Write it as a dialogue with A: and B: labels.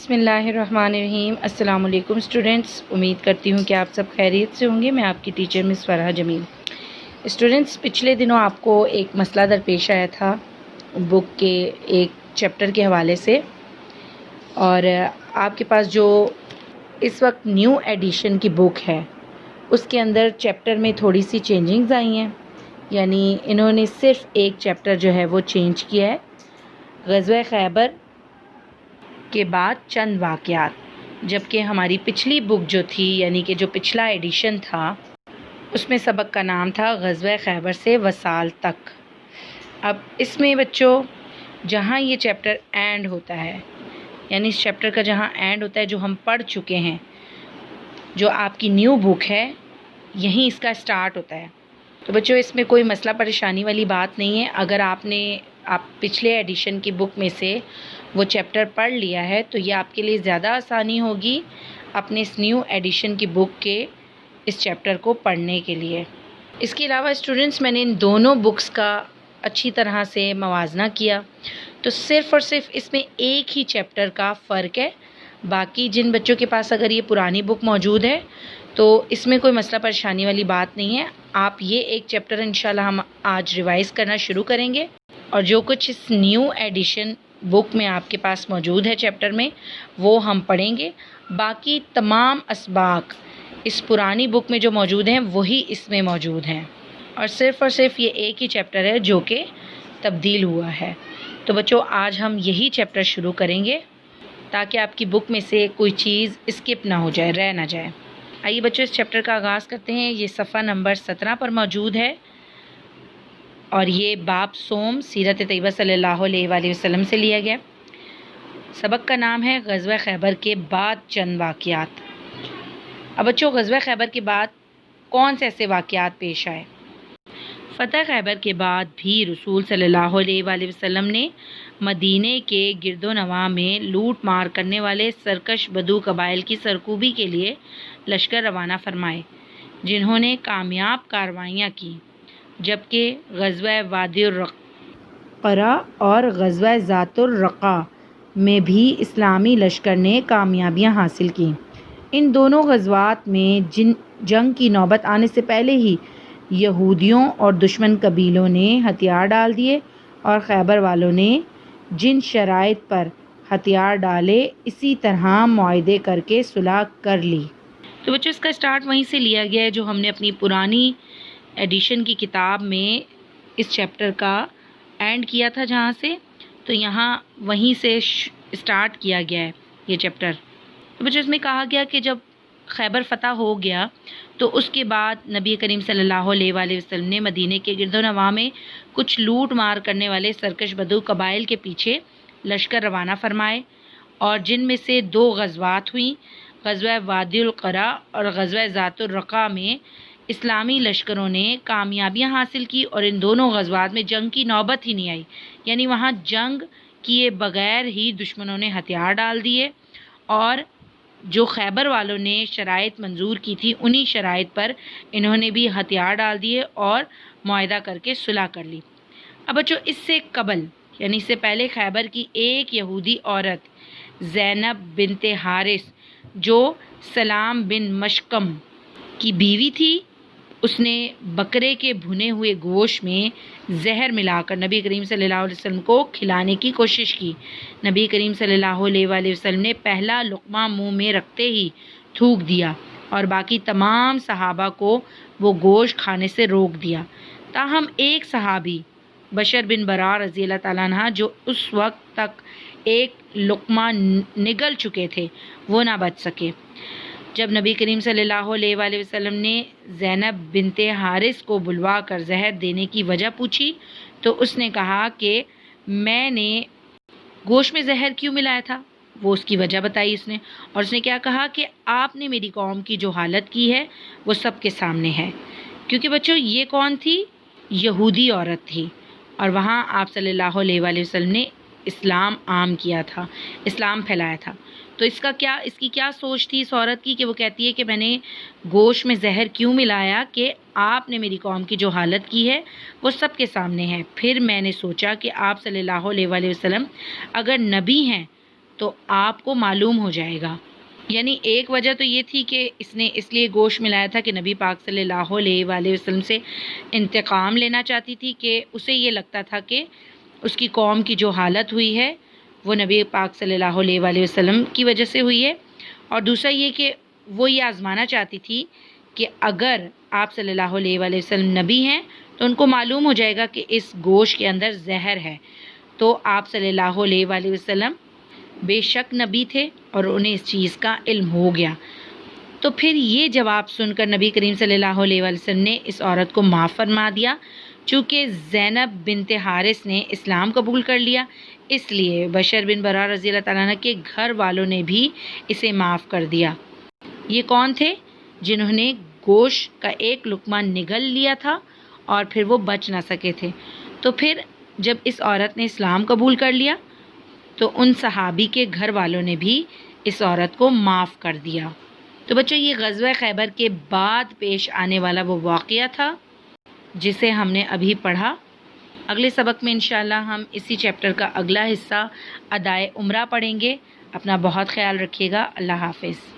A: بسم اللہ الرحمن الرحیم۔ السلام علیکم اسٹوڈنٹس، امید کرتی ہوں کہ آپ سب خیریت سے ہوں گے۔ میں آپ کی ٹیچر مس فرحہ جمیل۔ اسٹوڈنٹس، پچھلے دنوں آپ کو ایک مسئلہ درپیش آیا تھا بک کے ایک چیپٹر کے حوالے سے، اور آپ کے پاس جو اس وقت نیو ایڈیشن کی بک ہے اس کے اندر چیپٹر میں تھوڑی سی چینجنگز آئی ہیں، یعنی انہوں نے صرف ایک چیپٹر جو ہے وہ چینج کیا ہے، غزوہ خیبر کے بعد چند واقعات، جبکہ ہماری پچھلی بک جو تھی، یعنی کہ جو پچھلا ایڈیشن تھا، اس میں سبق کا نام تھا غزوہ خیبر سے وصال تک۔ اب اس میں بچوں جہاں یہ چیپٹر اینڈ ہوتا ہے، یعنی اس چیپٹر کا جہاں اینڈ ہوتا ہے جو ہم پڑھ چکے ہیں، جو آپ کی نیو بک ہے، یہیں اس کا سٹارٹ ہوتا ہے۔ تو بچوں اس میں کوئی مسئلہ پریشانی والی بات نہیں ہے۔ اگر آپ پچھلے ایڈیشن کی بک میں سے وہ چیپٹر پڑھ لیا ہے تو یہ آپ کے لیے زیادہ آسانی ہوگی اپنے اس نیو ایڈیشن کی بک کے اس چیپٹر کو پڑھنے کے لیے۔ اس کے علاوہ اسٹوڈنٹس، میں نے ان دونوں بکس کا اچھی طرح سے موازنہ کیا تو صرف اور صرف اس میں ایک ہی چیپٹر کا فرق ہے۔ باقی جن بچوں کے پاس اگر یہ پرانی بک موجود ہے تو اس میں کوئی مسئلہ پریشانی والی بات نہیں ہے۔ آپ یہ ایک چیپٹر انشاءاللہ ہم آج ریوائز کرنا شروع کریں گے، اور جو کچھ اس نیو ایڈیشن بک میں آپ کے پاس موجود ہے چیپٹر میں وہ ہم پڑھیں گے۔ باقی تمام اسباق اس پرانی بک میں جو موجود ہیں وہی اس میں موجود ہیں، اور صرف یہ ایک ہی چیپٹر ہے جو کہ تبدیل ہوا ہے۔ تو بچوں آج ہم یہی چیپٹر شروع کریں گے تاکہ آپ کی بک میں سے کوئی چیز اسکپ نہ ہو جائے، رہ نہ جائے۔ آئیے بچوں اس چیپٹر کا آغاز کرتے ہیں۔ یہ صفحہ نمبر 17 پر موجود ہے، اور یہ باب صوم سیرت طیبہ صلی اللہ علیہ وآلہ وسلم سے لیا گیا۔ سبق کا نام ہے غزوہ خیبر کے بعد چند واقعات۔ اب بچوں غزوہ خیبر کے بعد کون سے ایسے واقعات پیش آئے؟ فتح خیبر کے بعد بھی رسول صلی اللہ علیہ وآلہ وسلم نے مدینے کے گرد و نواح میں لوٹ مار کرنے والے سرکش بدو قبائل کی سرکوبی کے لیے لشکر روانہ فرمائے، جنہوں نے کامیاب کارروائیاں کی، جبکہ غزوہ وادی القرا اور غزوہ ذات الرقاء میں بھی اسلامی لشکر نے کامیابیاں حاصل کیں۔ ان دونوں غزوات میں جنگ کی نوبت آنے سے پہلے ہی یہودیوں اور دشمن قبیلوں نے ہتھیار ڈال دیے، اور خیبر والوں نے جن شرائط پر ہتھیار ڈالے اسی طرح معاہدے کر کے صلح کر لی۔ تو بچوں اس کا سٹارٹ وہیں سے لیا گیا ہے جو ہم نے اپنی پرانی ایڈیشن کی کتاب میں اس چیپٹر کا اینڈ کیا تھا، جہاں سے تو یہاں وہیں سے سٹارٹ کیا گیا ہے یہ چیپٹر۔ تو بچوں اس میں کہا گیا کہ جب خیبر فتح ہو گیا تو اس کے بعد نبی کریم صلی اللہ علیہ وآلہ وسلم نے مدینے کے گرد و نواح میں کچھ لوٹ مار کرنے والے سرکش بدو قبائل کے پیچھے لشکر روانہ فرمائے، اور جن میں سے 2 غزوات ہوئیں، غزوہ وادی القرا اور غزوہ ذات الرقاء میں اسلامی لشکروں نے کامیابیاں حاصل کی، اور ان دونوں غزوات میں جنگ کی نوبت ہی نہیں آئی، یعنی وہاں جنگ کیے بغیر ہی دشمنوں نے ہتھیار ڈال دیے، اور جو خیبر والوں نے شرائط منظور کی تھی انہی شرائط پر انہوں نے بھی ہتھیار ڈال دیے اور معاہدہ کر کے صلح کر لی۔ اب بچوں اس سے قبل، یعنی اس سے پہلے خیبر کی ایک یہودی عورت زینب بنت حارث، جو سلام بن مشکم کی بیوی تھی، اس نے بکرے کے بھنے ہوئے گوشت میں زہر ملا کر نبی کریم صلی اللہ علیہ وسلم کو کھلانے کی کوشش کی۔ نبی کریم صلی اللہ علیہ وآلہ وسلم نے پہلا لقمہ منہ میں رکھتے ہی تھوک دیا، اور باقی تمام صحابہ کو وہ گوشت کھانے سے روک دیا، تاہم ایک صحابی بشر بن برا رضی اللہ تعالیٰ عنہ جو اس وقت تک ایک لقمہ نگل چکے تھے وہ نہ بچ سکے۔ جب نبی کریم صلی اللہ علیہ وآلہ وسلم نے زینب بنت حارث کو بلوا کر زہر دینے کی وجہ پوچھی تو اس نے کہا کہ میں نے گوشت میں زہر کیوں ملایا تھا، وہ اس کی وجہ بتائی اس نے، اور اس نے کیا کہا کہ آپ نے میری قوم کی جو حالت کی ہے وہ سب کے سامنے ہے، کیونکہ بچوں یہ کون تھی؟ یہودی عورت تھی، اور وہاں آپ صلی اللہ علیہ وآلہ وسلم نے اسلام عام کیا تھا، اسلام پھیلایا تھا۔ تو اس کی کیا سوچ تھی اس عورت کی کہ وہ کہتی ہے کہ میں نے گوشت میں زہر کیوں ملایا کہ آپ نے میری قوم کی جو حالت کی ہے وہ سب کے سامنے ہے، پھر میں نے سوچا کہ آپ صلی اللہ علیہ وآلہ وسلم اگر نبی ہیں تو آپ کو معلوم ہو جائے گا. یعنی ایک وجہ تو یہ تھی کہ اس نے اس لیے گوشت ملایا تھا کہ نبی پاک صلی اللہ علیہ وآلہ وسلم سے انتقام لینا چاہتی تھی، کہ اسے یہ لگتا تھا کہ اس کی قوم کی جو حالت ہوئی ہے وہ نبی پاک صلی اللہ علیہ وآلہ وسلم کی وجہ سے ہوئی ہے. اور دوسرا یہ کہ وہ یہ آزمانا چاہتی تھی کہ اگر آپ صلی اللہ علیہ وآلہ وسلم نبی ہیں تو ان کو معلوم ہو جائے گا کہ اس گوشت کے اندر زہر ہے. تو آپ صلی اللہ علیہ وآلہ وسلم بے شک نبی تھے اور انہیں اس چیز کا علم ہو گیا. تو پھر یہ جواب سن کر نبی کریم صلی اللہ علیہ وآلہ وسلم نے اس عورت کو معاف فرما دیا. چونکہ زینب بنت حارث نے اسلام قبول کر لیا، اس لیے بشر بن برا رضی اللہ تعالیٰ عنہ کے گھر والوں نے بھی اسے معاف کر دیا. یہ کون تھے؟ جنہوں نے گوشت کا ایک لقمہ نگل لیا تھا اور پھر وہ بچ نہ سکے تھے. تو پھر جب اس عورت نے اسلام قبول کر لیا تو ان صحابی کے گھر والوں نے بھی اس عورت کو معاف کر دیا. تو بچوں، یہ غزوہ خیبر کے بعد پیش آنے والا وہ واقعہ تھا جسے ہم نے ابھی پڑھا. اگلے سبق میں انشاءاللہ ہم اسی چیپٹر کا اگلا حصہ ادائے عمرہ پڑھیں گے. اپنا بہت خیال رکھیے گا. اللہ حافظ.